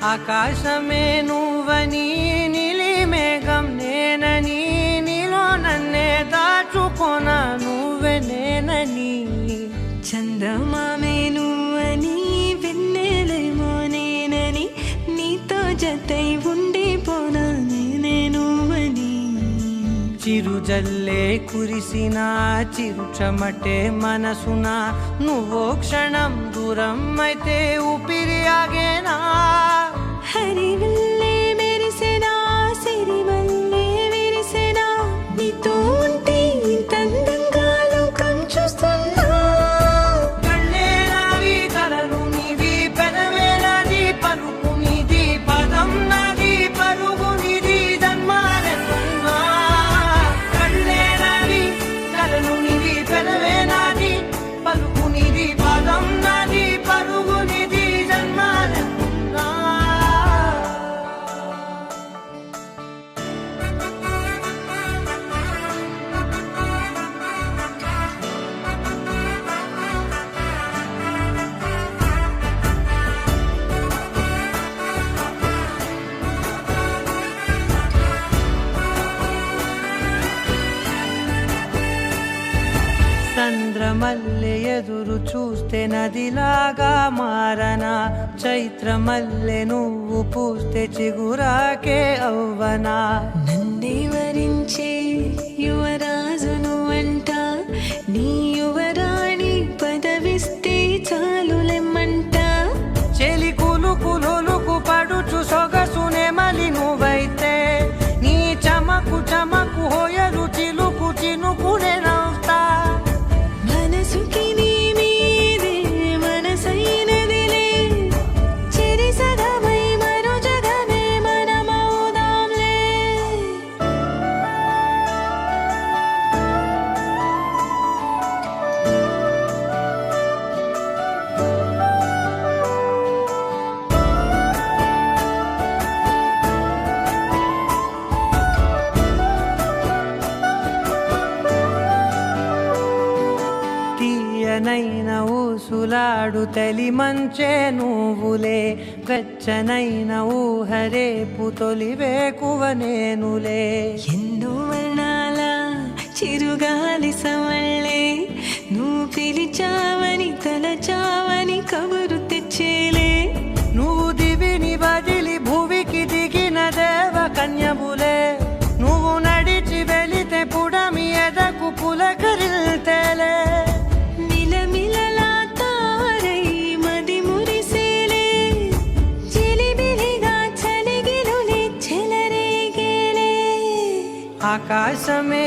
ఆకాశమే నువ్వని నీలి మేఘం నేనని నీలో నన్నే దాచుకోనా నువ్వే నేనని చందమామే నువ్వని వెన్నెలేమో నేనని నీతో జతై ఉండిపోనా నేనే నువ్వని చిరుజల్లే కురిసిన చిరుచమటే మనసున నువ్వో క్షణం దూరం అయితే ఊపిరి ఆగేనా హరివల్లే మెరిసెనా సిరివల్లే విరిసెనా నీతో ఉంటే ఇంత అందంగా లోకం చూస్తున్నా కళ్ళే నావి కలలు నీవి పెదవే నాది పలుకు నీది పదం నాది పరుగు నీది జన్మాలెత్తున్నా కళ్ళే నావి కలలు నీవి పెదవే నాది పలుకు నీది పదం నాది పరుగు నీది జన్మాలెత్తున్నా చంద్రమల్లె ఎదురు చూస్తే నదిలాగా మారనా చైత్రమల్లె నువ్వు పూస్తే చిగురాకే అవ్వనా నన్నే వరించే యువరాజును అంట నీ యువరాణి పదవిస్తే చాలులెమ్మంట చెలి కులుకు పడుచు సొగసునే మలి నువ్వైతే నీ చమకు చమకు హోయలు చిలుకు చినుకునే నవ్వుతా మనసుకి నీ మీదే మనసైనదిలే చెరి సగమై మరో జగమే మనమవుదాంలే తీయనైన ఊసులాడు తలి మంచే నువ్వులే వెచ్చనైన ఊహరేపు తొలి వేకువ నేనులే ఎన్నో వర్ణాల చిరుగాలి సమళ్ళే నువ్వు పిలిచావని తలచావని కబురు తెచ్చేలే నువ్వు దివిని బదిలి భూమికి దిగిన దేవ కన్యములే నువ్వు నడిచి వెళితే పుడమి ఎదకు పులకరిల్తేలే మిలమిలలా తారై మది మురిసేలే చిలిబిలిగా చలిగిలులే చెలరేగేలే ఆకాశమే